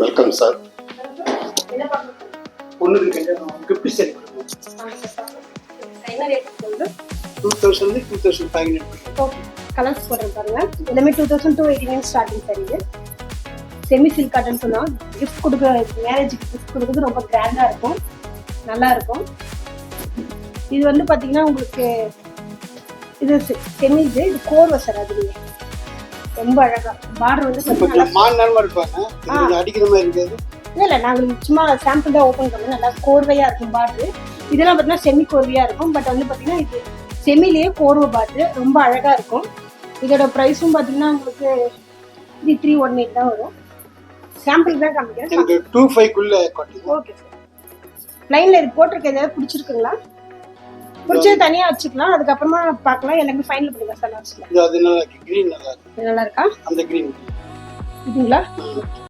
Welcome sir. என்ன பார்க்கணும்? பொண்ணுக்கு கல்யாணம் கிஃப்ட் செட் பண்ணுவோம். என்ன ரேட் சொல்லுங்க? 2000 2500. ஓகே, கலர்ஸ் போடுறேன் பாருங்க. எல்லாமே 2289 ஸ்டார்டிங் சார். இது செமி சில்க் காட்டன் சொன்னால் கிஃப்ட் கொடுக்குற மேரேஜுக்கு கிஃப்ட் கொடுக்குறது ரொம்ப கிராண்டாக இருக்கும், நல்லா இருக்கும். இது வந்து பார்த்தீங்கன்னா உங்களுக்கு இது செமி இது கோர்வை சார். அதுலேயே ரொம்ப அழகா பார்டர் வந்து பார்த்தீங்கன்னா மாநிலமா இருப்பாங்க. இது அடிக்கிற மாதிரி இருக்காது. இல்லை நாங்கள் சும்மா சாம்பிள் தான் ஓப்பன் பண்ணோம். நல்லா கோர்வையாக இருக்கும் பார்டரு. இதெல்லாம் பார்த்தீங்கன்னா செமி கோர்வையாக இருக்கும். பட் வந்து பார்த்தீங்கன்னா இது செமிலேயே கோர்வை பார்டரு ரொம்ப அழகாக இருக்கும். இதோட ப்ரைஸும் பார்த்தீங்கன்னா உங்களுக்கு 3318 தான் வரும். சாம்பிள் தான் காமிக்கிறேன். 25 ஓகே சார். லைனில் இது போட்டிருக்க ஏதாவது பிடிச்சிருக்குங்களா? பிடிச்சது தனியாக வச்சுக்கலாம், அதுக்கப்புறமா பார்க்கலாம். எல்லாமே ஃபைனல் பண்ணுங்க சார் லாஸ்ட்டில். அது நல்லா இருக்கு. கிரீன் நல்லா இருக்கு. நல்லா இருக்கா அந்த கிரீன் இதுங்களா?